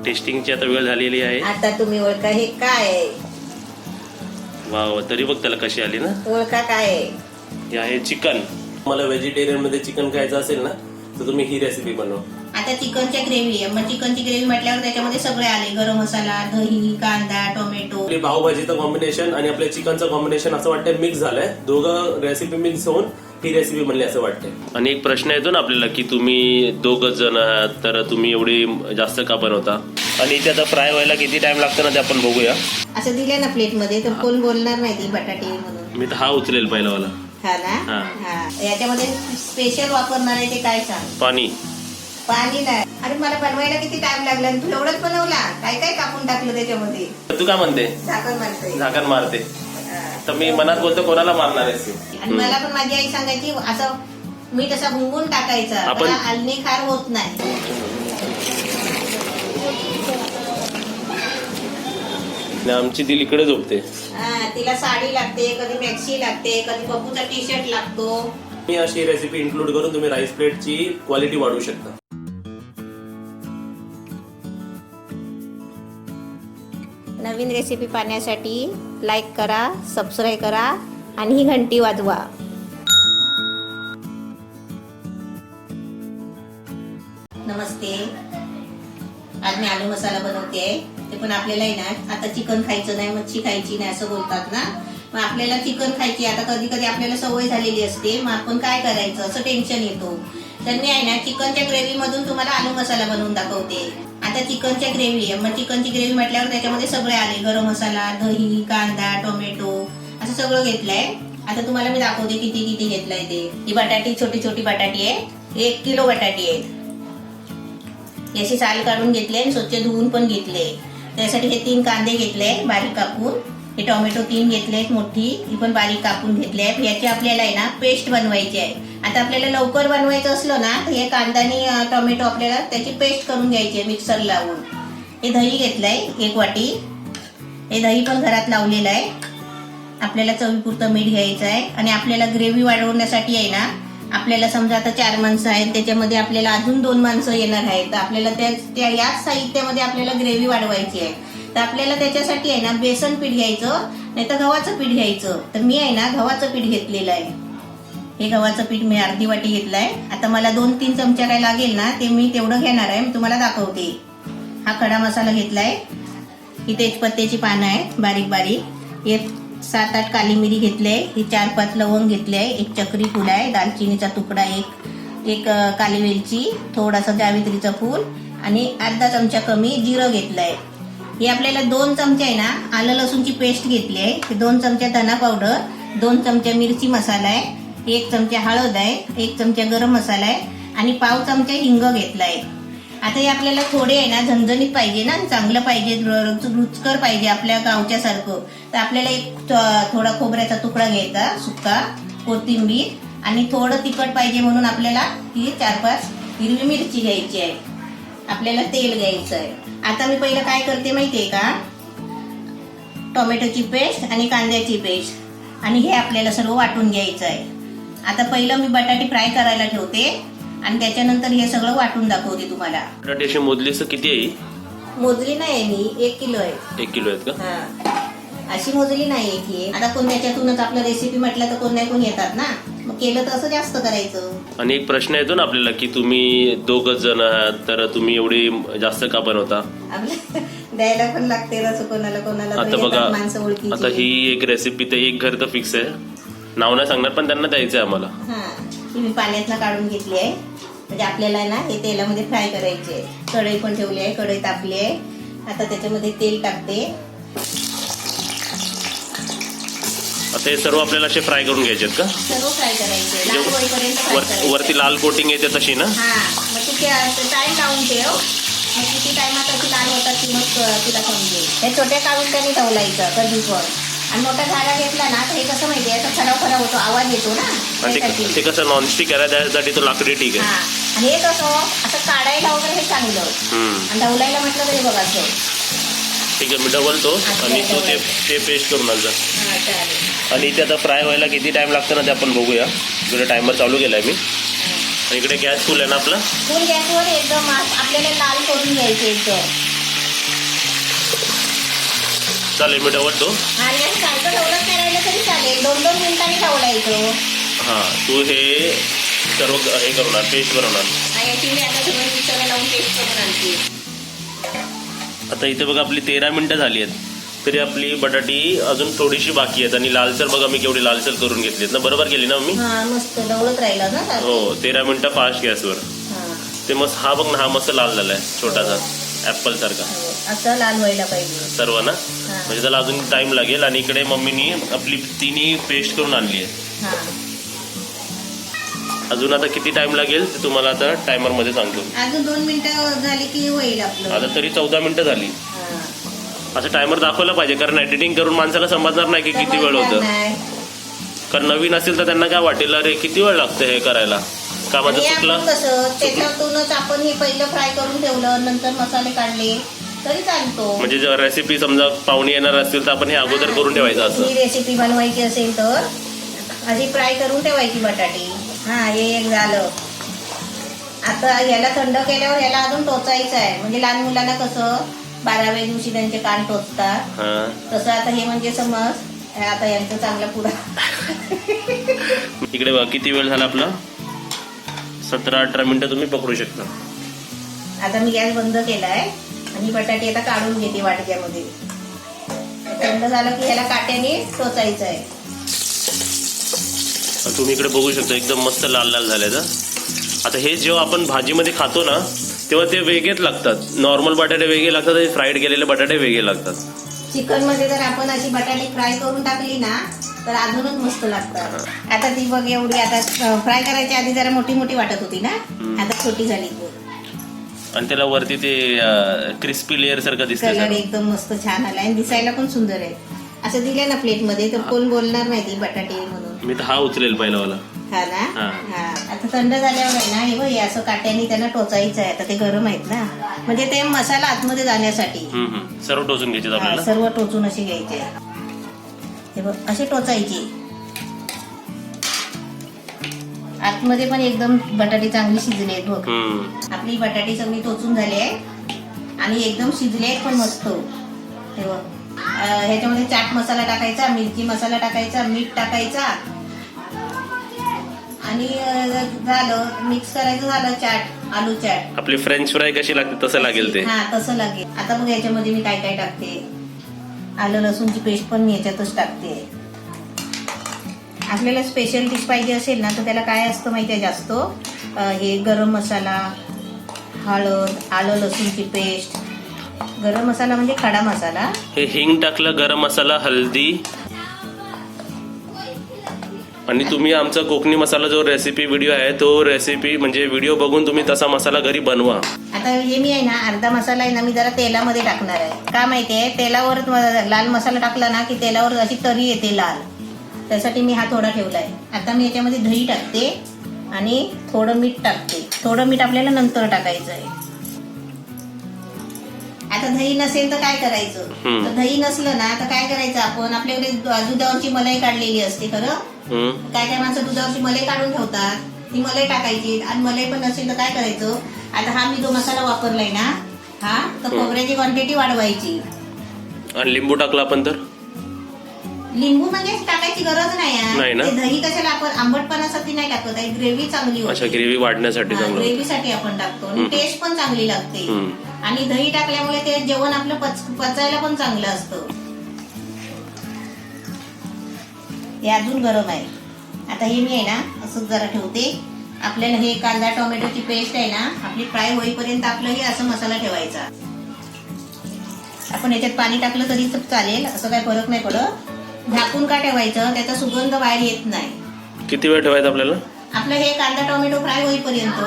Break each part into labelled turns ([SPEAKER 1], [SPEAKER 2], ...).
[SPEAKER 1] टेस्टिंगची आता वेळ झालेली आहे.
[SPEAKER 2] आता तुम्ही ओळखा हे काय आहे.
[SPEAKER 1] वाव, तरी बघ त्याला कशी आली ना.
[SPEAKER 2] ओळखा काय आहे.
[SPEAKER 1] हे आहे चिकन. मला व्हेजिटेरियन मध्ये चिकन खायचं असेल ना तर तुम्ही ही रेसिपी बनवा.
[SPEAKER 2] आता चिकनच्या ग्रेव्ही आहे. मग चिकनची ग्रेव्ही म्हटल्यावर त्याच्यामध्ये सगळे आले. गरम मसाला, दही, कांदा, टोमॅटो.
[SPEAKER 1] आपली पावभाजीचं कॉम्बिनेशन आणि आपल्या चिकनचं कॉम्बिनेशन असं वाटतं मिक्स झालंय. दोघं रेसिपी मिक्स होऊन ही रेसिपी बनली असं वाटतंय. आणि एक प्रश्न येतो ना आपल्याला की तुम्ही दोघच जण आहात तर तुम्ही एवढी जास्त का बनवता. आणि इथे आता फ्राय व्हायला किती टाइम लागतो ना ते आपण बघूया.
[SPEAKER 2] असं दिलं ना प्लेट मध्ये तर कोण बोलणार नाही ती बटाटे म्हणून.
[SPEAKER 1] मी तर हा उचलेल पहिला वाला.
[SPEAKER 2] हा ना. हा, याच्यामध्ये स्पेशल वापरणार आहे ते काय सांग.
[SPEAKER 1] पाणी.
[SPEAKER 2] पाणी नाही. अरे मला बनवायला किती टाइम लागला. तू एवढंच बनवला. काय काय कापून टाकलं त्याच्यामध्ये.
[SPEAKER 1] तू काय म्हणते.
[SPEAKER 2] झाकण मारते.
[SPEAKER 1] झाकण मारते. तर मी मनात बोलतो कोणाला मारणार आहेस.
[SPEAKER 2] आणि मला पण माझी आई सांगायची असं मीठ असा घुंगून टाकायचं.
[SPEAKER 1] आपण
[SPEAKER 2] आलणी खार होत नाही.
[SPEAKER 1] आमची दिल इकडे झोपते.
[SPEAKER 2] तिला साडी लागते, कधी मॅक्सी लागते, कधी पप्पूचा टी शर्ट लागतो.
[SPEAKER 1] मी अशी रेसिपी इन्क्लूड करून तुम्ही राईस प्लेटची क्वालिटी वाढवू शकता.
[SPEAKER 2] नवीन रेसिपी पाहण्यासाठी लाईक करा, सबस्क्राईब करा आणि ही घंटी वाजवा. नमस्ते. आज मी आलू मसाला बनवते. ते पण आपल्याला आहे ना आता चिकन खायचं नाही, मच्छी खायची नाही असं बोलतात ना. मग आपल्याला चिकन खायची. आता कधी कधी आपल्याला सवय झालेली असते. मग आपण काय करायचं असं टेन्शन येतो. तर मी आहे ना चिकनच्या ग्रेव्ही मधून तुम्हाला आलू मसाला बनवून दाखवते. आता चिकनच्या ग्रेव्ही आहे. मग चिकनची ग्रेव्ही म्हटल्यावर त्याच्यामध्ये सगळे आले. गरम मसाला, दही, कांदा, टोमॅटो असं सगळं घेतलंय. आता तुम्हाला मी दाखवते किती किती घेतलंय ते. ही बटाटी छोटी छोटी बटाटी आहे. 1 किलो बटाटी आहे. याची साल काढून घेतले आणि स्वच्छ धुवून पण घेतले. त्यासाठी हे 3 कांदे घेतले बारीक कापून. हे टोमॅटो 3 घेतले मोठी, ही पण बारीक कापून घेतली आहे. याची आपल्याला आहे ना पेस्ट बनवायची आहे. आता आपल्याला लवकर बनवायचं असलं ना तर हे कांदा आणि टोमॅटो आपल्याला त्याची पेस्ट करून घ्यायची आहे मिक्सर लावून. हे दही घेतलंय 1 वाटी. हे दही पण घरात लावलेलं आहे. आपल्याला चवीपुरतं मीठ घ्यायचं आहे. आणि आपल्याला ग्रेव्ही वाढवण्यासाठी आहे ना आपल्याला समजा आता 4 माणसं आहेत, त्याच्यामध्ये आपल्याला अजून 2 माणसं येणार आहेत. तर आपल्याला त्या याच साहित्यामध्ये आपल्याला ग्रेव्ही वाढवायची आहे. तर आपल्याला त्याच्यासाठी आहे ना बेसन पीठ घ्यायचं, नाही तर गव्हाचं पीठ घ्यायचं. तर मी आहे ना गव्हाचं पीठ घेतलेलं आहे. हे गव्हाचं पीठ मी अर्धी वाटी घेतलंय. आता मला 2-3 चमचा काय लागेल ना ते मी तेवढं घेणार आहे. मी तुम्हाला दाखवते. हा खडा मसाला घेतलाय. ही तेजपत्त्याची पानं आहेत बारीक बारीक. हे 7-8 काली मिरी घेतले. ही 4-5 लवंग घेतले. 1 चक्री फूल आहे. दालचिनीचा तुकडा एक काली वेलची, थोडासा जावित्रीचा फूल आणि अर्धा चमचा कमी जिरं घेतलंय. हे आपल्याला 2 चमचे आहे ना आलं लसूणची पेस्ट घेतली आहे. 2 चमचे धना पावडर, 2 चमचे मिरची मसाला आहे, 1 चमचा हळद आहे, 1 चमचा गरम मसाला आहे आणि पाव चमचा हिंग घेतलाय. आता हे आपल्याला थोडे आहे ना झणझणीत पाहिजे ना, चांगलं पाहिजे, रुचकर पाहिजे आपल्या गावच्या सारखं. तर आपल्याला एक थोडा खोबऱ्याचा तुकडा घ्यायचा सुक्का, कोथिंबीर आणि थोडं तिखट पाहिजे म्हणून आपल्याला ही 4-5 हिरवी मिरची घ्यायची आहे. आपल्याला तेल घ्यायचं आहे. आता मी पहिलं काय करते माहितीये का, टोमॅटोची पेस्ट आणि कांद्याची पेस्ट आणि हे आपल्याला सर्व वाटून घ्यायचं आहे. आता पहिलं मी बटाटे फ्राय करायला ठेवते आणि त्याच्यानंतर हे सगळं वाटून दाखवते तुम्हाला.
[SPEAKER 1] बटाट्याची मोजलीच किती आहे.
[SPEAKER 2] मोजली नाही मी 1 किलो आहे.
[SPEAKER 1] 1 किलो आहेत का.
[SPEAKER 2] हा, अशी मोजली नाही की. आता कोण त्याच्यातूनच आपलं रेसिपी म्हटलं तर कोण नाही कोण येतात ना, मग केलं तर असं जास्त करायचं. आणि
[SPEAKER 1] एक प्रश्न येतो ना आपल्याला की तुम्ही दोघच जण आहात तर तुम्ही एवढी जास्त का बनवता.
[SPEAKER 2] द्यायला पण लागते रस कोणाला कोणाला.
[SPEAKER 1] आता बघा, आता ही एक रेसिपी तर एक घर तर फिक्स आहे, नाव नाही सांगणार पण त्यांना द्यायचं आहे आम्हाला.
[SPEAKER 2] हा, ही मी पाण्यातनं काढून घेतली आहे. म्हणजे आपल्याला ना हे तेलामध्ये फ्राय करायचे. कढई पण ठेवली आहे, कढई तापली आहे. आता त्याच्यामध्ये तेल टाकते.
[SPEAKER 1] आता हे सर्व आपल्याला असे फ्राय करून घ्यायचे का.
[SPEAKER 2] सर्व फ्राय करायचे.
[SPEAKER 1] वरती लाल कोटिंग येते तशी ना.
[SPEAKER 2] हा, मग तू टाइम लावून ठेव. मग किती टाइमात अशी लाल होतात की मग तुला समजेल. हे छोट्या काढून ठेवलायचं कधी पण. आणि मोठा झाडा घेतला ना तर हे कसं माहितीये असं खराब होतो, आवाज येतो ना.
[SPEAKER 1] ते कसं नॉनस्टिक आहे त्यासाठी तो लाकडी ठीक आहे.
[SPEAKER 2] आणि हे कसं असं काढायला वगैरे हे चांगलं आणि ढवलायला म्हटलं तरी बघा असं.
[SPEAKER 1] ठीक आहे, मी डबलतो आणि तो ते पेस्ट करून आणजा. आणि इथे आता फ्राय व्हायला किती टाइम लागतो ना ते आपण बघूया. इकडे टायमर चालू केलाय मी. आणि इकडे गॅस फुल आहे ना आपला.
[SPEAKER 2] फुल गॅसवर एकदम आपल्याला लाल करून घ्यायचे एकदम.
[SPEAKER 1] चालेल मी ढवळतो.
[SPEAKER 2] आणि सारखं ढवळत नाही राहिलं तरी चालेल, 2-2 मिनिटांनी ढवळायचं.
[SPEAKER 1] हा तू हे सर्व हे करणार, पेस्ट बनवणार.
[SPEAKER 2] याची मी आता सगळं मिक्सरला लावून पेस्ट करून आणते.
[SPEAKER 1] आता इथे बघा आपली 13 मिनिटं झाली आहेत, तरी आपली बटाटी अजून थोडीशी बाकी आहेत. आणि लालसर बघा मी केवढी लालसर करून घेतली ना. बरोबर केली ना मी?
[SPEAKER 2] हा मस्त ढवळत राहिलं ना.
[SPEAKER 1] हो 13 मिनिटं फास्ट गॅसवर. ते मस्त हा बघ ना, हा मस्त लाल झालाय, छोटासा ऍपल सारखा.
[SPEAKER 2] असं लाल व्हायला पाहिजे
[SPEAKER 1] सर्व ना, म्हणजे त्याला अजून टाइम लागेल. आणि इकडे मम्मीनी आपली तिन्ही पेस्ट करून आणली आहे. अजून आता किती टाइम लागेल ते तुम्हाला आता टायमर मध्ये सांगतो.
[SPEAKER 2] अजून 2 मिनिटं झाली की होईल आपलं.
[SPEAKER 1] आता तरी 14 मिनिटं झाली. असं टायमर दाखवलं पाहिजे, कारण एडिटिंग करून माणसाला समजणार नाही की किती वेळ होतं. कारण नवीन असेल तर त्यांना काय वाटेल, अरे किती वेळ लागतं हे करायला, का माझं चुकलं.
[SPEAKER 2] कसं त्याच्यातूनच आपण हे पहिलं फ्राय करून ठेवलं, नंतर मसाले काढले तरी चालतो.
[SPEAKER 1] म्हणजे जर रेसिपी समजा पाहुणे येणार असतील तर आपण हे अगोदर करून ठेवायचं. असं
[SPEAKER 2] ही रेसिपी बनवायची असेल तर अशी फ्राय करून ठेवायची बटाटी. हे एक झालं. आता याला थंड केल्यावर याला अजून टोचायचं आहे. म्हणजे लहान मुलांना कसं 12व्या दिवशी त्यांचे कान टोचतात, तसं आता हे म्हणजे समज आता यांचं चांगला पुरा.
[SPEAKER 1] इकडे बघा किती वेळ झाला आपला, 17-18 मिनिटं तुम्ही पकडू शकता.
[SPEAKER 2] आता मी गॅस बंद केलाय आणि बटाटे आता काढून घेते वाटक्यामध्ये. थंड झालं की ह्याला काट्याने टोचायचं आहे.
[SPEAKER 1] तुम्ही इकडे बघू शकता एकदम मस्त लाल लाल झाले. आता हे जेव्हा आपण भाजीमध्ये खातो ना तेव्हा ते वेगळेच लागतात. नॉर्मल बटाटे वेगळे लागतात आणि फ्राईड केलेले बटाटे वेगळे लागतात.
[SPEAKER 2] चिकन मध्ये जर आपण अशी बटाटे फ्राय करून टाकली ना तर अजूनच मस्त लागतात. आता ती बघ एवढी, आता फ्राय करायच्या आधी जरा मोठी मोठी वाटत होती ना, आता छोटी झाली.
[SPEAKER 1] आणि त्याला वरती ते क्रिस्पी लेअर सारखं दिसतं.
[SPEAKER 2] कलर एकदम मस्त छान आलाय आणि दिसायला पण सुंदर आहे. असं दिलं ना प्लेट मध्ये तर कोण बोलणार नाही ती बटाटे म्हणून.
[SPEAKER 1] मी तर हा उचलेल पहिला वाला.
[SPEAKER 2] हा ना. आता थंड झाल्यावर आहे ना हे बघ असं काट्याने त्यांना टोचायचं आहे. आता ते गरम आहेत ना, म्हणजे ते मसाला आतमध्ये जाण्यासाठी.
[SPEAKER 1] सर्व टोचून घ्यायचे आपल्याला.
[SPEAKER 2] सर्व टोचून असे घ्यायचे. हे बघ असे टोचायचे. आतमध्ये पण एकदम बटाटे चांगली शिजले आहेत बघ. आपली बटाटे सगळी टोचून झाली आहे आणि एकदम शिजले आहेत पण मस्त. हे बघ ह्याच्यामध्ये चाट मसाला टाकायचा, मिरची मसाला टाकायचा, मीठ टाकायचा आणि झालं मिक्स करायचं. झालं चाट, आलू चाट.
[SPEAKER 1] आपली फ्रेंच फ्राय कशी लागते तसं लागेल ते.
[SPEAKER 2] तसं लागेल. आता बघ याच्यामध्ये मी काय काय टाकते. आलं लसूणची पेस्ट पण मी याच्यातच टाकते. आपल्याला स्पेशल डिश पाहिजे असेल ना तर त्याला काय असतं माहिती आहे जास्त, हे गरम मसाला, हळद, आलं लसूणची पेस्ट, गरम मसाला म्हणजे खडा मसाला,
[SPEAKER 1] हे हिंग टाकलं, गरम मसाला, हल्दी. आणि तुम्ही आमचा कोकणी मसाला जो रेसिपी व्हिडिओ आहे तो रेसिपी म्हणजे व्हिडिओ बघून तुम्ही तसा मसाला घरी बनवा.
[SPEAKER 2] आता हे मी आहे ना अर्धा मसाला आहे ना मी जरा तेलामध्ये टाकणार आहे. का माहितीये, तेलावर लाल मसाला टाकला ना की तेलावर अशी तरी येते लाल, त्यासाठी मी हा थोडा ठेवलाय. आता मी याच्यामध्ये दही टाकते आणि थोडं मीठ टाकते. थोडं मीठ आपल्याला नंतर टाकायचं आहे. आता दही नसेल तर काय करायचं, तर दही नसलं ना तर काय करायचं, आपण आपल्याकडे दुधावरची मलाई काढलेली असते. खरं काय काय माणसं दुधावरची मलाई काढून ठेवतात, ती मलाई टाकायची. आणि मलाई पण नसेल तर काय करायचं, आता हा मी जो मसाला वापरलाय ना हा, तर खोबऱ्याची क्वांटिटी वाढवायची.
[SPEAKER 1] आणि लिंबू टाकला आपण तर
[SPEAKER 2] लिंबू म्हणजे टाकायची गरज नाही.
[SPEAKER 1] ना,
[SPEAKER 2] दही कशाला आपण आंबटपणासाठी नाही टाकत आहे, ग्रेव्ही चांगली होते.
[SPEAKER 1] अच्छा, ग्रेव्ही वाढण्यासाठी,
[SPEAKER 2] ग्रेव्हीसाठी आपण टाकतो आणि टेस्ट पण चांगली लागते. आणि दही टाकल्यामुळे ते जेवण आपलं पचायला पण चांगलं असतं. हे अजून गरम आहे. आता हे मी आहे ना असंच जरा ठेवते. आपल्याला हे कांदा टोमॅटोची पेस्ट आहे ना आपली फ्राय होईपर्यंत आपलं हे असं मसाला ठेवायचा. आपण याच्यात पाणी टाकलं तरी चालेल, असं काही फरक नाही पडत. झाकून का ठेवायचं, त्याचा सुगंध बाहेर येत नाही.
[SPEAKER 1] किती वेळ ठेवायचं आपल्याला, आपलं
[SPEAKER 2] हे कांदा टोमॅटो फ्राय होईपर्यंत.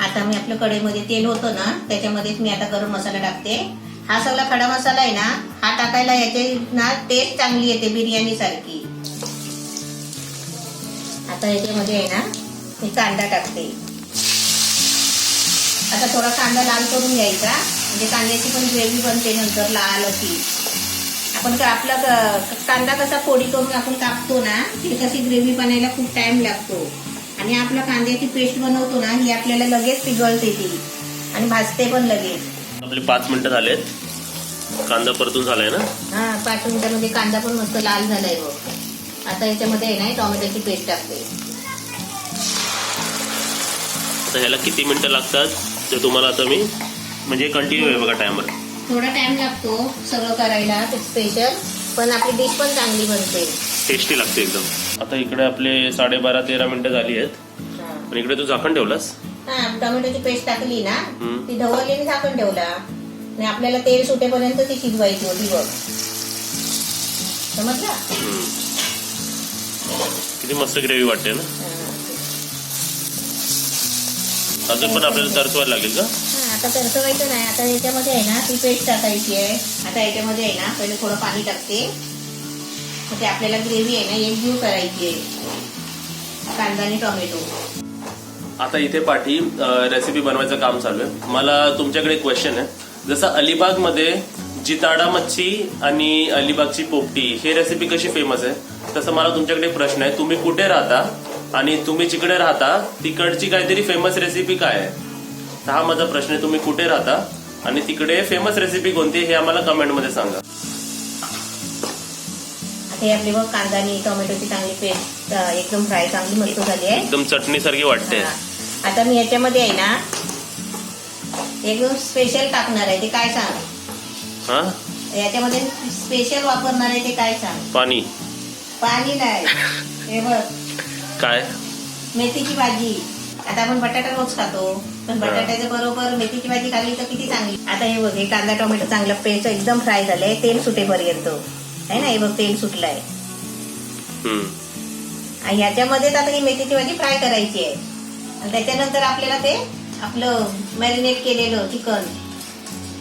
[SPEAKER 2] आता मी आपल्या कढईमध्ये तेल होतं ना त्याच्यामध्येच मी आता गरम मसाला टाकते. हा सगळा खडा मसाला आहे ना हा टाकायला याचे ना टेस्ट चांगली येते बिर्याणी सारखी. आता याच्यामध्ये आहे ना मी कांदा टाकते. आता थोडा कांदा लाल करून घ्यायचा, म्हणजे कांद्याची पण ग्रेव्ही बनते नंतर लाल अशी. आपण आपला कांदा कसा फोडी करून आपण कापतो ना, ती कशी ग्रेव्ही बनायला खूप टाइम लागतो. आणि आपला कांद्याची पेस्ट बनवतो ना ही आपल्याला लगेच पिघळते ती आणि भाजते पण लगेच.
[SPEAKER 1] आपले 5 मिनिटं झालेत. कांदा परतून झालाय ना?
[SPEAKER 2] हा 5 मिनिटांमध्ये कांदा पण मस्त लाल झालाय बघ. आता याच्यामध्ये आहे ना टोमॅटोची पेस्ट टाकते.
[SPEAKER 1] आता ह्याला किती मिनिटं लागतात ते तुम्हाला आता मी म्हणजे कंटिन्यू आहे बघा टायमर.
[SPEAKER 2] थोडा टाइम लागतो सगळं करायला ते स्पेशल, पण आपली डिश पण चांगली बनते,
[SPEAKER 1] टेस्टी लागते एकदम. आता इकडे आपले 12:30-13 मिनिटं झाली आहेत. आणि इकडे तू झाकण ठेवलास.
[SPEAKER 2] हा टोमॅटोची पेस्ट टाकली ना ती ढवळली झाकण ठेवला आणि आपल्याला तेल सुटेपर्यंत ती शिजवायची होती बघ. समजला?
[SPEAKER 1] किती मस्त ग्रेव्ही वाटते ना. अजून पण आपल्याला तरसवायला लागेल का?
[SPEAKER 2] आता तरसवायचं नाही. आता याच्यामध्ये आहे ना ती पेस्ट टाकायची आहे. आता याच्यामध्ये आहे ना पहिले थोडं पाणी टाकते. मग ते आपल्याला ग्रेव्ही आहे ना एकजीव करायची आहे, कांदा आणि टोमॅटो.
[SPEAKER 1] आता इथे पाठी रेसिपी बनवायचं काम चालू आहे. मला तुमच्याकडे एक क्वेश्चन आहे. जसं अलिबागमध्ये जिताडा मच्छी आणि अलिबागची पोपटी ही रेसिपी कशी फेमस आहे, तसं मला तुमच्याकडे प्रश्न आहे. तुम्ही कुठे राहता आणि तुम्ही जिकडे राहता तिकडची काहीतरी फेमस रेसिपी काय आहे? तर हा माझा प्रश्न आहे. तुम्ही कुठे राहता आणि तिकडे फेमस रेसिपी कोणती हे आम्हाला कमेंटमध्ये सांगा.
[SPEAKER 2] हे आपली बघ कांदा आणि टोमॅटोची चांगली पेस्ट एकदम फ्राय चांगली मस्त झाली आहे,
[SPEAKER 1] एकदम चटणी सारखी वाटते.
[SPEAKER 2] आता मी याच्यामध्ये आहे ना एकदम स्पेशल टाकणार आहे. ते काय सांग?
[SPEAKER 1] हा
[SPEAKER 2] याच्यामध्ये स्पेशल वापरणार आहे ते काय सांग?
[SPEAKER 1] पाणी.
[SPEAKER 2] पाणी नाही, हे बघ
[SPEAKER 1] काय?
[SPEAKER 2] मेथीची भाजी. आता आपण बटाटा रोज खातो, पण बटाट्याच्या बरोबर मेथीची भाजी खाल्ली तर किती चांगली. आता हे बघ हे कांदा टोमॅटो चांगलं पेस्ट एकदम फ्राय झालंय, तेल सुटेपर्यंत आहे ना. हे बघ तेल सुटलंय. ह्याच्यामध्येच आता ही मेथीची भाजी फ्राय करायची आहे. आणि त्याच्यानंतर आपल्याला ते आपलं मॅरिनेट केलेलं चिकन,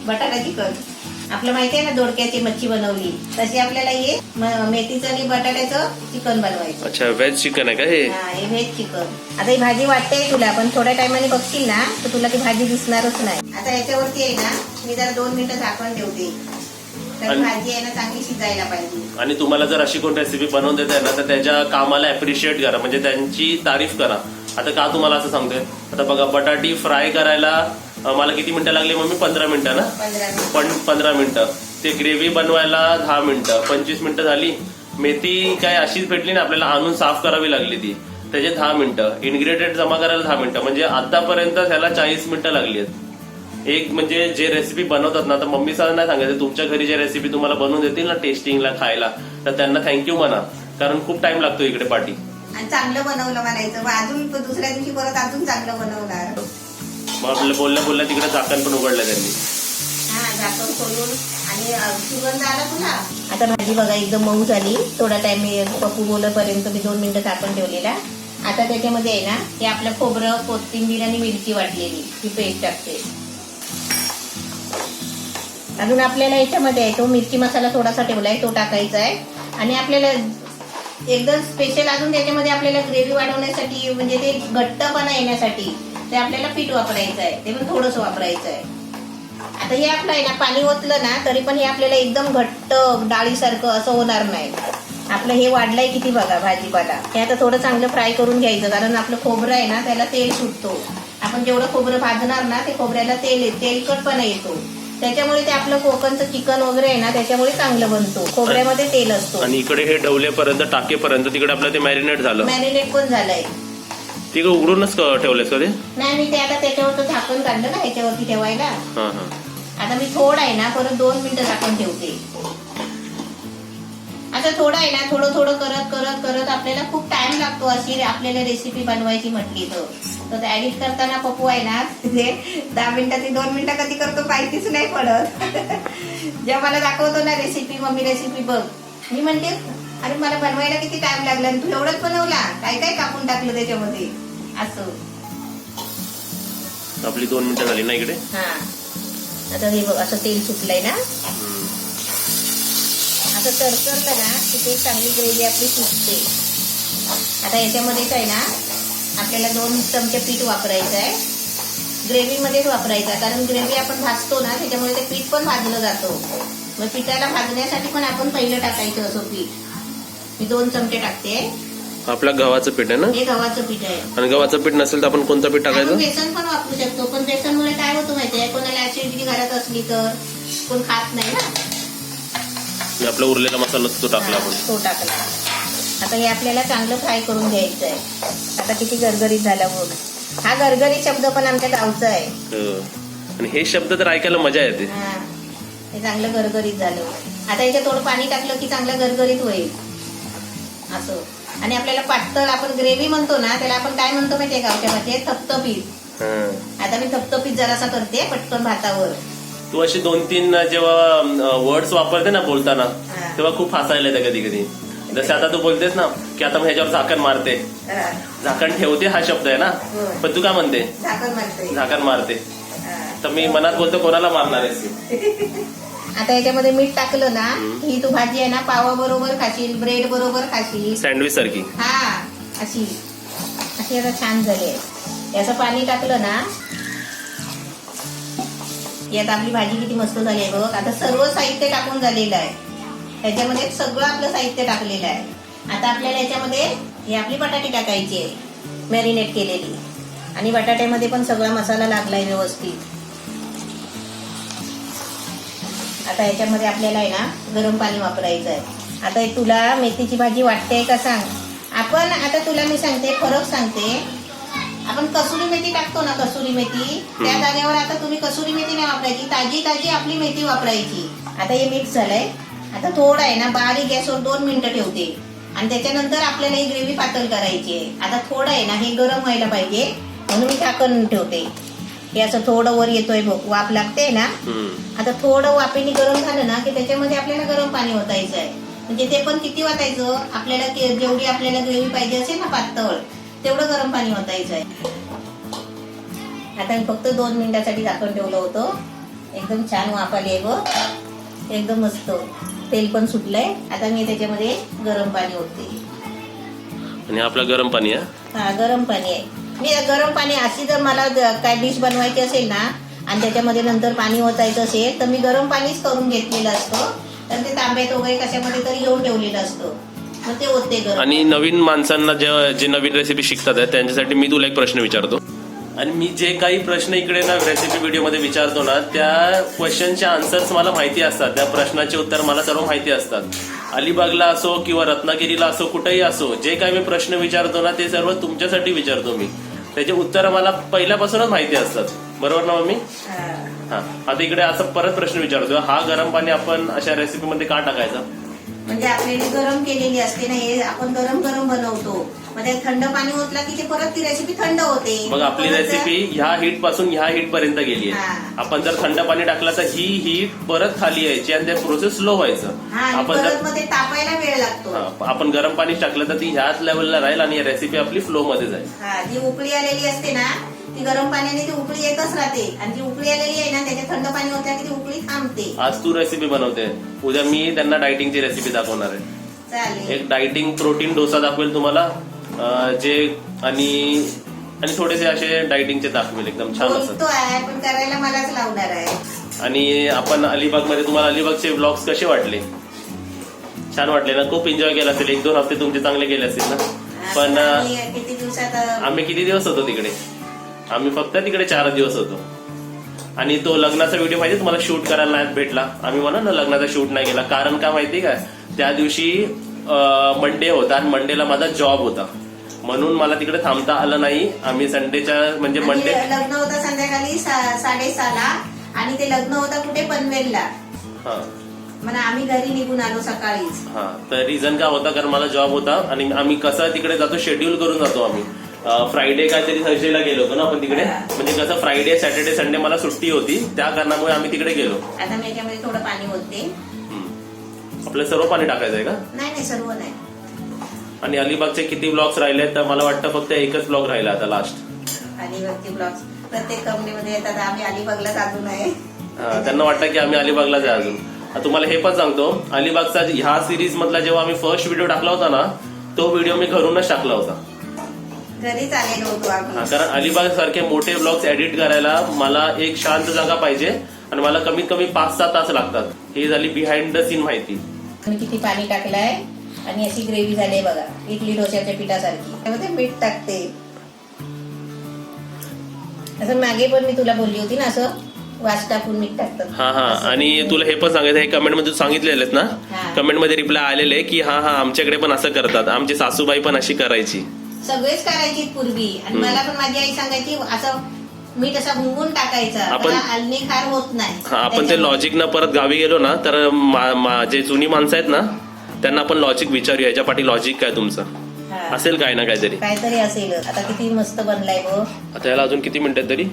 [SPEAKER 2] बटाटा चिकन आपलं माहिती आहे ना, दोडक्याची मच्छी बनवली तशी आपल्याला हे मेथीचं आणि बटाट्याचं चिकन बनवायचं.
[SPEAKER 1] अच्छा व्हेज चिकन आहे का हे?
[SPEAKER 2] हा हे व्हेज चिकन. आता ही भाजी वाटते तुला, पण थोड्या टायमाने बघशील ना तर तुला ती भाजी दिसणारच नाही. आता याच्यावरती आहे ना मी जरा 2 मिनिटं झाकण ठेवते, तर भाजी आहे ना चांगली शिजायला पाहिजे.
[SPEAKER 1] आणि तुम्हाला जर अशी कोण रेसिपी बनवून देत आहे ना तर त्याच्या कामाला अप्रिशिएट करा, म्हणजे त्यांची तारीफ करा. आता का तुम्हाला असं सांगतोय, आता बघा बटाटी फ्राय करायला मला किती मिनिटं लागली मम्मी? 15 मिनिटं ना? 15 मिनिटं. ते ग्रेव्ही बनवायला 10 मिनिटं, 25 मिनिटं झाली. मेथी काय अशीच भेटली ना, आपल्याला आणून साफ करावी लागली ती, त्याचे 10 मिनिटं. इन्ग्रेडियंट जमा करायला 10 मिनिटं, म्हणजे आतापर्यंत त्याला 40 मिनिटं लागली आहेत. एक म्हणजे जे रेसिपी बनवतात ना, तर मम्मीचा नाही सांगायचं, तुमच्या घरी जे रेसिपी तुम्हाला बनवून देतील ना टेस्टिंगला खायला, तर त्यांना थँक्यू म्हणा, कारण खूप टाइम लागतो इकडे पाठी.
[SPEAKER 2] आणि चांगलं बनवलं म्हणायचं, मग अजून दुसऱ्या दिवशी परत अजून चांगलं बनवणार.
[SPEAKER 1] मग आपल्या बोलल्या तिकडे झाकण पण उघडलं त्यांनी.
[SPEAKER 2] हा झाकण खोलून आणि सुगंध आला तुला. आता भाजी बघा एकदम मऊ झाली. थोडा टाइम मी पप्पू बोलेपर्यंत मी 2 मिनिटं झाकण ठेवलेला. आता त्याच्यामध्ये आहे ना हे आपलं खोबरं, कोथिंबीर आणि मिरची वाटलेली ही पेस्ट टाकते. अजून आपल्याला याच्यामध्ये आहे तो मिरची मसाला थोडासा ठेवलाय तो टाकायचा आहे. आणि आपल्याला एकदम स्पेशल अजून त्याच्यामध्ये आपल्याला ग्रेव्ही वाढवण्यासाठी म्हणजे ते घट्टपणा येण्यासाठी ते आपल्याला पीठ वापरायचं आहे, ते पण थोडंसं वापरायचं आहे. आता हे आपलं आहे ना पाणी ओतलं ना तरी पण हे आपल्याला एकदम घट्ट डाळीसारखं असं होणार नाही. आपलं हे वाढलंय किती बघा भाजीपाला. हे आता थोडं चांगलं फ्राय करून घ्यायचं, कारण आपलं खोबरं आहे ना त्याला तेल सुटतो. आपण जेवढं खोबरं भाजणार ना ते खोबऱ्याला तेलकटपणा येतो, त्याच्यामुळे ते आपलं कोकणचं चिकन वगैरे आहे ना त्याच्यामुळे चांगलं बनतो. खोबऱ्यामध्ये तेल असतो.
[SPEAKER 1] आणि इकडे हे डवलेपर्यंत टाकेपर्यंत तिकडे आपलं ते मॅरिनेट झालं.
[SPEAKER 2] मॅरिनेट पण झालंय.
[SPEAKER 1] ते उघडूनच ठेवलेस का ते?
[SPEAKER 2] नाही मी ते आता त्याच्यावरचं झाकण काढलं ना ह्याच्यावरती ठेवायला. आता मी थोडं आहे ना परत 2 मिनिटं झाकण ठेवते. आता थोडं आहे ना थोडं थोडं करत करत करत आपल्याला खूप टाइम लागतो अशी आपल्याला रेसिपी बनवायची म्हटली तर ते एडिट करताना पप्पू आहे ना ते 10 मिनिटाची 2 मिनिटं कधी करतो माहितीच नाही पडत. जेव्हा मला दाखवतो ना रेसिपी, मम्मी रेसिपी बघ, मी म्हणते अरे मला बनवायला किती टाइम लागला आणि तू एवढंच बनवला, काय काय कापून टाकलं त्याच्यामध्ये असं.
[SPEAKER 1] आपली 2 मिनिटं झाली ना इकडे.
[SPEAKER 2] हा आता हे बघ असं तेल सुटलंय ना, आता तरतरलं ना की ते चांगली ग्रेव्ही आपली सुटते. आता याच्यामध्येच आहे ना आपल्याला 2 चमचे पीठ वापरायचं आहे. ग्रेव्ही मध्येच वापरायचं, कारण ग्रेव्ही आपण भाजतो ना त्याच्यामुळे ते पीठ पण भाजलं जातो. मग पिठाला भाजण्यासाठी पण आपण पहिलं टाकायचं असं पीठ. मी 2 चमचे टाकते.
[SPEAKER 1] आपला गव्हाचं पीठ आहे ना?
[SPEAKER 2] हे गव्हाचं पीठ आहे.
[SPEAKER 1] आणि गव्हाचं पीठ नसेल तर आपण कोणतं पीठ टाकायचं?
[SPEAKER 2] बेसन पण वापरू शकतो, पण बेसनमुळे काय होतं माहितीये, कोणाला ऍसिडिटी घरात असली तर कोण खात नाही ना.
[SPEAKER 1] आणि आपला उरलेला मसाला तो टाकला आपण.
[SPEAKER 2] तो टाकला. आता हे आपल्याला चांगलं फ्राय करून घ्यायचं आहे. आता किती गरगरीत झाला बघ. हा गरगरीत शब्द पण आमच्या गावचा आहे.
[SPEAKER 1] आणि हे शब्द तर ऐकायला मजा येते.
[SPEAKER 2] हे चांगलं गरगरीत झालं. आता याच्यात थोडं पाणी टाकलं की चांगलं गरगरीत होईल असं. आणि आपल्याला पातळ आपण ग्रेव्ही म्हणतो ना, त्याला आपण काय म्हणतो माहितीये गावच्या भाषेत? थपथपीत. आता मी थपथपीत जरासा करते पटकन भातावर.
[SPEAKER 1] तू अशी 2-3 जेव्हा वर्ड्स वापरते ना बोलताना, तेव्हा खूप हसायला येते कधी कधी. जसे आता तू बोलतेस ना की आता मी ह्याच्यावर झाकण मारते, झाकण ठेवते हा शब्द आहे ना, पण तू काय म्हणते? झाकण मारते. तर मी मनात बोलतो कोणाला मारणार आहेस?
[SPEAKER 2] आता याच्यामध्ये मीठ टाकलं ना, ही तू भाजी आहे ना पावा बरोबर खाशील, ब्रेड बरोबर खाशील,
[SPEAKER 1] सँडविच सारखी.
[SPEAKER 2] हा अशी अशी आता छान झाली आहे. याचं पाणी टाकलं ना, यात आपली भाजी किती मस्त झाली आहे बघ. आता सर्व साहित्य टाकून झालेलं आहे. ह्याच्यामध्ये सगळं आपलं साहित्य टाकलेलं आहे. आता आपल्याला याच्यामध्ये ही आपली बटाटी टाकायची आहे, मॅरिनेट केलेली. आणि बटाट्यामध्ये पण सगळा मसाला लागलाय व्यवस्थित. आता याच्यामध्ये आपल्याला आहे ना गरम पाणी वापरायचं आहे. आता तुला मेथीची भाजी वाटते का सांग? आपण आता तुला मी सांगते, फरक सांगते. आपण कसुरी मेथी टाकतो ना, कसुरी मेथी, त्या जागेवर आता तुम्ही कसुरी मेथी नाही वापरायची, ताजी ताजी आपली मेथी वापरायची. आता हे मिक्स झालंय. आता थोडं आहे ना बारीक गॅसवर 2 मिनिटं ठेवते. आणि त्याच्यानंतर आपल्याला ही ग्रेव्ही पातळ करायची आहे. आता थोडं आहे ना हे गरम व्हायला पाहिजे, म्हणून मी झाकण ठेवते. हे असं थोडं वर येतोय बघ, वाफ लागते ना. आता थोडं वाफेने गरम झालं ना की त्याच्यामध्ये आपल्याला गरम पाणी ओतायचं आहे. म्हणजे ते पण किती ओतायचं? आपल्याला जेवढी आपल्याला ग्रेव्ही पाहिजे असेल ना पातळ, तेवढं गरम पाणी ओतायचं आहे. आता मी फक्त 2 मिनिटासाठी झाकण ठेवलं होतं. एकदम छान वाफ आली आहे बघ, एकदम मस्त. तेल पण सुटलंय. आता मी त्याच्यामध्ये गरम पाणी ओतते.
[SPEAKER 1] आणि आपलं गरम पाणी आहे.
[SPEAKER 2] हा गरम पाणी आहे. मी गरम पाणी अशी जर मला काय डिश बनवायची असेल ना आणि त्याच्यामध्ये नंतर पाणी ओतायचं असेल तर मी गरम पाणीच करून घेतलेलं असतं. तर ते तांब्यात वगैरे कशामध्ये तरी घेऊन ठेवलेलं असतं, मग ते ओतते गरम.
[SPEAKER 1] आणि नवीन माणसांना जे नवीन रेसिपी शिकतात त्यांच्यासाठी मी तुला एक प्रश्न विचारतो. आणि मी जे काही प्रश्न इकडे ना रेसिपी व्हिडिओमध्ये विचारतो ना, त्या क्वेश्चनचे आन्सर्स मला माहिती असतात. त्या प्रश्नाचे उत्तर मला सर्व माहिती असतात. अलिबागला असो किंवा रत्नागिरीला असो, कुठेही असो, जे काही मी प्रश्न विचारतो ना ते सर्व तुमच्यासाठी विचारतो मी. त्याचे उत्तर मला पहिल्यापासूनच माहिती असतात. बरोबर ना मम्मी? हा. आता इकडे असं परत प्रश्न विचारतो, हा गरम पाणी आपण अशा रेसिपीमध्ये का टाकायचा?
[SPEAKER 2] म्हणजे आपल्याला गरम केलेली असते ना, हे आपण गरम गरम बनवतो. म्हणजे थंड पाणी ओतला की ते परत ती रेसिपी थंड होते.
[SPEAKER 1] मग आपली रेसिपी ह्या हीट पासून ह्या हीट पर्यंत गेली आहे. आपण जर थंड पाणी टाकलं तर ही हीट परत खाली यायची आणि ते प्रोसेस स्लो व्हायचं.
[SPEAKER 2] आपण जर तापायला वेळ लागतो.
[SPEAKER 1] आपण गरम पाणी टाकलं तर ती ह्याच लेवलला राहील आणि रेसिपी आपली फ्लो मध्ये जाईल.
[SPEAKER 2] जी उकळी आलेली असते ना, ती गरम पाण्याने ती उकळी येतच राहते. आणि जी उकळी आलेली आहे ना त्याच्यात थंड पाणी होतं की ती उकळी थांबते.
[SPEAKER 1] आज तू रेसिपी बनवते, उद्या मी त्यांना डायटिंगची रेसिपी दाखवणार आहे.
[SPEAKER 2] चालेल.
[SPEAKER 1] एक डायटिंग प्रोटीन डोसा दाखवेल तुम्हाला, जे आणि थोडेसे असे डायटिंगचे दाखवेल. एकदम छान असं
[SPEAKER 2] पण करायला मलाच लावणार आहे.
[SPEAKER 1] आणि आपण अलिबागमध्ये, तुम्हाला अलिबागचे व्लॉग्स कसे वाटले? छान वाटले ना? खूप एन्जॉय केला असेल. 1-2 हफ्ते तुमचे चांगले गेले असतील ना? पण
[SPEAKER 2] किती दिवसात
[SPEAKER 1] आम्ही किती दिवस होतो तिकडे? आम्ही फक्त तिकडे 4 दिवस होतो. आणि तो लग्नाचा व्हिडिओ माहिती तुम्हाला शूट करायला नाही भेटला. आम्ही म्हणा ना लग्नाचा शूट नाही केला, कारण का माहिती काय? त्या दिवशी मंडे होता आणि मंडेला माझा जॉब होता, म्हणून मला तिकडे थांबता आलं नाही. आम्ही संडेच्या म्हणजे मंडे
[SPEAKER 2] लग्न होतं संध्याकाळी 6:30ला आणि ते लग्न होतं कुठे? पनवेलला. म्हणून आम्ही घरी निघून आलो सकाळीच.
[SPEAKER 1] तर रिझन काय होता? कारण मला जॉब होता आणि आम्ही कसं तिकडे जातो शेड्यूल करून जातो. आम्ही फ्रायडे काहीतरी थर्सडेला गेलो होतो ना आपण तिकडे. म्हणजे कसं फ्रायडे सॅटर्डे संडे मला सुट्टी होती, त्या कारणामुळे आम्ही तिकडे गेलो.
[SPEAKER 2] आता मी याच्यामध्ये थोडं पाणी ओतते.
[SPEAKER 1] आपलं सर्व पाणी टाकायचंय का?
[SPEAKER 2] नाही सर्व नाही.
[SPEAKER 1] आणि अलिबागचे किती ब्लॉग्स राहिले? तर मला वाटतं फक्त एकच ब्लॉग राहिला आता लास्ट.
[SPEAKER 2] अलिबागचे ब्लॉग्स प्रत्येक कंपनीमध्ये येतात. आम्ही अलिबागलाच अजून आहे.
[SPEAKER 1] त्यांना वाटतं की आम्ही अलिबागलाच आहे अजून. तुम्हाला हे पण सांगतो, अलिबागचा ह्या सिरीज मधला जेव्हा आम्ही फर्स्ट व्हिडिओ टाकला होता ना, तो व्हिडिओ मी घरूनच टाकला होता.
[SPEAKER 2] घरीच आलेलो होतो आम्ही.
[SPEAKER 1] कारण अलिबाग सारखे मोठे ब्लॉग्स एडिट करायला मला एक शांत जागा पाहिजे आणि मला कमीत कमी 5-6 तास लागतात. ही झाली बिहाइंड द सीन माहिती.
[SPEAKER 2] मी किती पाणी टाकलंय आणि अशी ग्रेव्ही झाली बघा, इडली डोश्याच्या पिठासारखी. त्यामध्ये मीठ टाकते. असं मागे पण मी तुला बोलली होती ना, असं वास टाकून मीठ टाकतात.
[SPEAKER 1] हा हा. आणि तुला हे पण सांगायचं, हे कमेंट मध्ये सांगितलेलेत ना,
[SPEAKER 2] हा.
[SPEAKER 1] कमेंट मध्ये रिप्लाय आलेले की हा हा आमच्याकडे पण असं करतात, आमची सासूबाई पण अशी करायची.
[SPEAKER 2] सगळेच करायची पूर्वी. आणि मला पण माझी आई सांगायची असं मीठ असा घुंगून टाकायचा, आलणी खार होत नाही.
[SPEAKER 1] हा, आपण ते लॉजिक ना परत गावी गेलो ना तर जे जुनी माणसं आहेत ना त्यांना आपण लॉजिक विचारू, याच्या पाठी लॉजिक काय तुमचं असेल, काय ना
[SPEAKER 2] काहीतरी असेल. आता किती मस्त बनलाय बघ.
[SPEAKER 1] आता याला अजून किती मिनिटात तरी,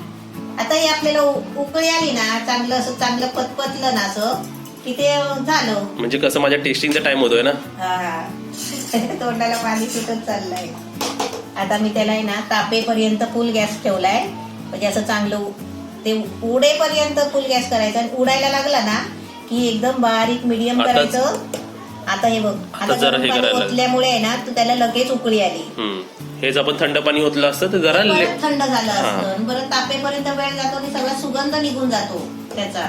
[SPEAKER 2] आता हे आपल्याला उकळी आली ना, चांगलं असं चांगलं पतपतलं ना असं की ते झालं.
[SPEAKER 1] म्हणजे कसं माझ्या टेस्टिंगचा टाइम होतोय ना.
[SPEAKER 2] तोंडाला पाणी सुटत चाललंय. आता मी त्याला ना तापेपर्यंत फुल गॅस ठेवलाय, म्हणजे असं चांगलं ते उडेपर्यंत फुल गॅस करायचा. आणि उडायला लागला ना की एकदम बारीक मीडियम करायचं. आता हे बघ, आता
[SPEAKER 1] जरा हे करायला
[SPEAKER 2] ओतल्यामुळे आहे ना तू त्याला लगेच उकळी आली.
[SPEAKER 1] हेच आपण थंड पाणी ओतलं असतं तर जरा
[SPEAKER 2] थंड झालं असतं. बरं तापेपर्यंत वेळ जातो आणि सगळा सुगंध निघून जातो त्याचा.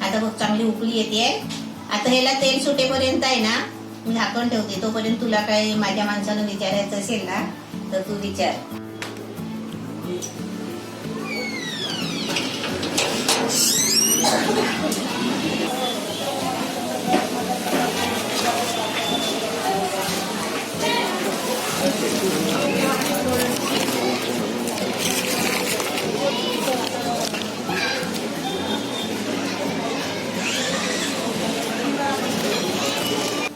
[SPEAKER 2] आता बघ चांगली उकळी येते. आता ह्याला तेल सुटेपर्यंत आहे ना मी झाकण ठेवते. तोपर्यंत तुला काय माझ्या माणसानं विचारायचं असेल ना तर तू विचार.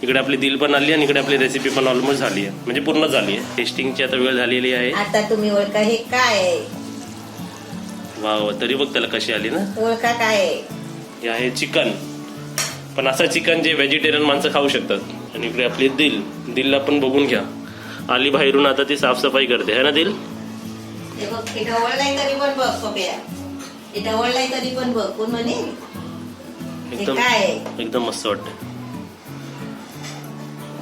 [SPEAKER 1] इकडे आपली दिल पण आली आणि इकडे आपली रेसिपी पण ऑलमोस्ट झाली आहे, म्हणजे पूर्ण झाली आहे. टेस्टिंगची आता वेळ झालेली आहे.
[SPEAKER 2] आता तुम्ही ओळखा हे काय आहे.
[SPEAKER 1] वा, तरी बघ त्याला कशी आली ना.
[SPEAKER 2] ओळखा काय आहे.
[SPEAKER 1] हे आहे चिकन, पण असं चिकन जे व्हेजिटेरियन माणसं खाऊ शकतात. आणि इकडे आपली दिलला पण बघून घ्या, आली बाहेरून. आता ती साफसफाई करते है ना दिल.
[SPEAKER 2] ढवळ नाही तरी पण बघ पप्या, ढवळ नाही तरी पण बघ. कोण म्हणे
[SPEAKER 1] एकदम मस्त वाटतं.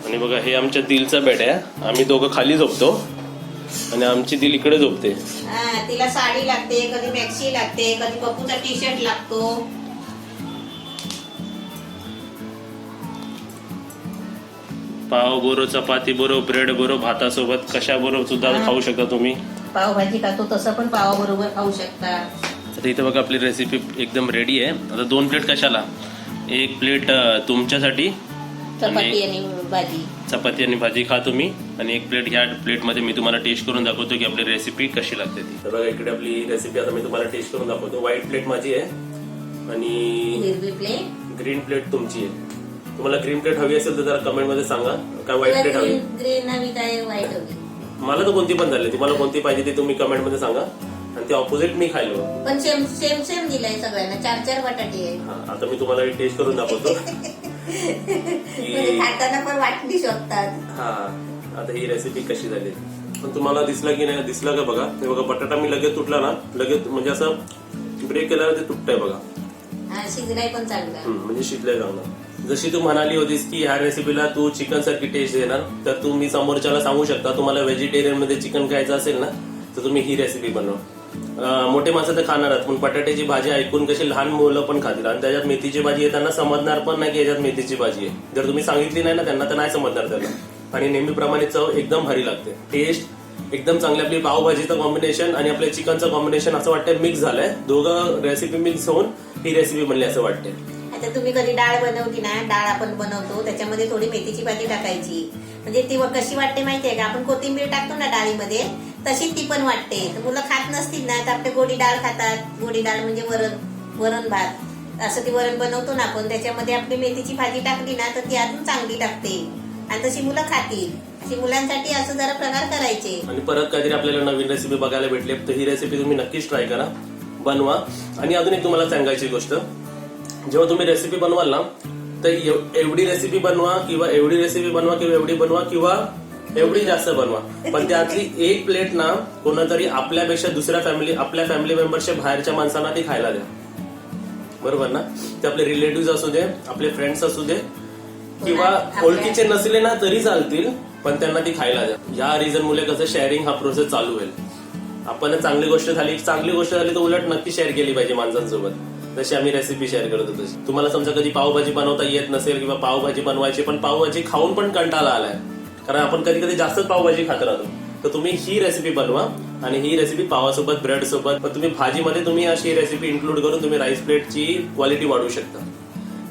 [SPEAKER 1] आणि बघा हे आमच्या दिलचा बेड आहे. आम्ही दोघं खाली झोपतो आणि आमची दिल इकडे झोपते.
[SPEAKER 2] तिला साडी लागते, कधी मॅक्सी लागते, कधी पप्पूचा टी शर्ट लागतो.
[SPEAKER 1] पाव बरोबर, चपाती बरोबर, ब्रेड बरोबर, भातासोबत कशा बरोबर सुद्धा खाऊ शकता तुम्ही.
[SPEAKER 2] पावभाजी खातो तसं पण पावाबरोबर खाऊ शकता.
[SPEAKER 1] आता इथे बघा आपली रेसिपी एकदम रेडी आहे. आता 2 प्लेट कशाला, 1 प्लेट तुमच्यासाठी,
[SPEAKER 2] चपाती आणि भाजी,
[SPEAKER 1] चपाती आणि भाजी खा तुम्ही, आणि 1 प्लेट ह्या प्लेटमध्ये मी तुम्हाला टेस्ट करून दाखवतो की आपली रेसिपी कशी लागते ती. तर बघा इकडे आपली रेसिपी आता मी तुम्हाला टेस्ट करून दाखवतो. व्हाईट प्लेट माझी आहे आणि
[SPEAKER 2] हिरवी प्लेट,
[SPEAKER 1] ग्रीन प्लेट तुमची आहे. तुम्हाला ग्रीन प्लेट हवी असेल तर जरा कमेंट मध्ये सांगा, काय व्हाईट प्लेट हवी.
[SPEAKER 2] ग्रीन हवी काय व्हाईट हवी.
[SPEAKER 1] मला तर कोणती पण झाली, तुम्हाला कोणती पाहिजे ते तुम्ही कमेंट मध्ये सांगा. आणि ते ऑपोजिट मी खायलो,
[SPEAKER 2] पण सेम सेम सेम दिलाय सगळ्यांना. 4-4 बटाटे आहे.
[SPEAKER 1] आता मी तुम्हाला टेस्ट करून दाखवतो.
[SPEAKER 2] खाताना पण वाटणी शोधतात.
[SPEAKER 1] हा, आता ही रेसिपी कशी झाली पण तुम्हाला दिसला की नाही दिसला का बघा. हे बघा बटाटा मी लगेच तुटला ना, लगेच म्हणजे असं ब्रेक केल्यावर ते तुटतंय बघा.
[SPEAKER 2] शिजलाय पण चांगला,
[SPEAKER 1] म्हणजे शिजलंय चांगलं. जशी तू म्हणाली होतीस की ह्या रेसिपीला तू चिकन सारखी टेस्ट देणार, तर तुम्ही समोरच्याला सांगू शकता तुम्हाला व्हेजिटेरियन मध्ये चिकन खायचं असेल ना तर तुम्ही ही रेसिपी बनवा. मोठे माणसं तर खाणार आहेत, पण बटाट्याची भाजी ऐकून कशी लहान मुलं पण खातील. आणि त्याच्यात मेथीची भाजी आहे, त्यांना समजणार पण नाही की याच्यात मेथीची भाजी आहे. जर तुम्ही सांगितली नाही ना त्यांना तर नाही समजणार त्यांना. आणि नेहमीप्रमाणे चव एकदम भारी लागते, टेस्ट एकदम चांगली. आपली पावभाजीचं कॉम्बिनेशन आणि आपल्या चिकनचं कॉम्बिनेशन असं वाटतं मिक्स झालंय. दोघं रेसिपी मिक्स होऊन ही रेसिपी बनली असं वाटते.
[SPEAKER 2] आता तुम्ही कधी डाळ बनवली ना, डाळ आपण बनवतो त्याच्यामध्ये थोडी मेथीची भाजी टाकायची, म्हणजे ती कशी वाटते माहितीये का. आपण कोथिंबीर टाकतो ना डाळीमध्ये, तशी ती पण वाटते. मुलं खात नसतील ना तर आपले गोडी डाळ खातात. गोडी डाळ म्हणजे वरण भात असं ती वरण बनवतो ना आपण, त्याच्यामध्ये आपली मेथीची भाजी टाकली ना तर ती अजून चांगली टाकते आणि तशी मुलं खातील. अशी मुलांसाठी असं जरा प्रकार करायचे.
[SPEAKER 1] आणि परत काहीतरी आपल्याला नवीन रेसिपी बघायला भेटली तर ही रेसिपी तुम्ही नक्कीच ट्राय करा, बनवा. आणि अजून एक तुम्हाला सांगायची गोष्ट, जेव्हा तुम्ही रेसिपी बनवाल ना तर एवढी रेसिपी बनवा किंवा एवढी रेसिपी बनवा किंवा एवढी बनवा किंवा एवढी जास्त बनवा, पण त्यातली 1 प्लेट ना कोणातरी आपल्यापेक्षा आपल्या फॅमिली मेंबरच्या बाहेरच्या माणसांना ती खायला द्या. बरोबर ना. ते आपले रिलेटिव्ह असू दे, आपले फ्रेंड्स असू दे, किंवा ओळखीचे नसले ना तरी चालतील, पण त्यांना ती खायला द्या. या रिझन मुळे कसं शेअरिंग हा प्रोसेस चालू होईल. आपण चांगली गोष्ट झाली तर उलट नक्की शेअर केली पाहिजे माणसांसोबत, जशी आम्ही रेसिपी शेअर करतो तशी. तुम्हाला समजा कधी पावभाजी बनवता येत नसेल किंवा पावभाजी बनवायची, पण पावभाजी खाऊन पण कंटाळा आलाय, कारण आपण कधी कधी जास्तच पावभाजी खात राहतो, तर तुम्ही ही रेसिपी बनवा आणि ही रेसिपी पावासोबत ब्रेड सोबत, पण तुम्ही भाजीमध्ये तुम्ही अशी रेसिपी इन्क्लूड करून तुम्ही राईस प्लेटची क्वालिटी वाढवू शकता.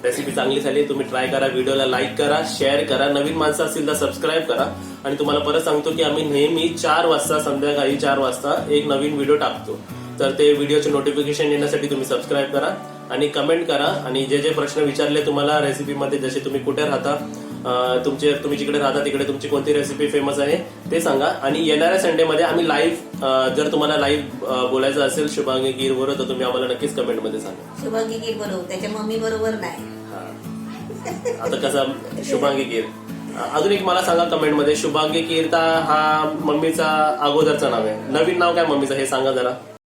[SPEAKER 1] रेसिपी चांगली झाली, तुम्ही ट्राय करा, व्हिडिओला लाईक करा, शेअर करा, नवीन माणसं असतील तर सबस्क्राईब करा. आणि तुम्हाला परत सांगतो की आम्ही नेहमी 4 वाजता, संध्याकाळी 4 वाजता एक नवीन व्हिडिओ टाकतो. तर ते व्हिडिओचे नोटिफिकेशन येण्यासाठी तुम्ही सबस्क्राईब करा आणि कमेंट करा. आणि जे जे प्रश्न विचारले तुम्हाला रेसिपीमध्ये, जसे तुम्ही कुठे राहता, तुम्ही जिकडे राहता तिकडे तुमची कोणती रेसिपी फेमस आहे ते सांगा. आणि येणाऱ्या संडेमध्ये आम्ही लाईव्ह, जर तुम्हाला लाईव्ह बोलायचं असेल शुभांगी गीर बरोबर, तर तुम्ही आम्हाला नक्कीच कमेंटमध्ये सांगा.
[SPEAKER 2] शुभांगी गीर बरोबर, त्याच्या मम्मी बरोबर नाही.
[SPEAKER 1] आता कसं शुभांगी गीर, अजून एक मला सांगा कमेंटमध्ये, शुभांगी गीर हा मम्मीचा अगोदरचं नाव आहे, नवीन नाव काय मम्मीचं हे सांगा जरा.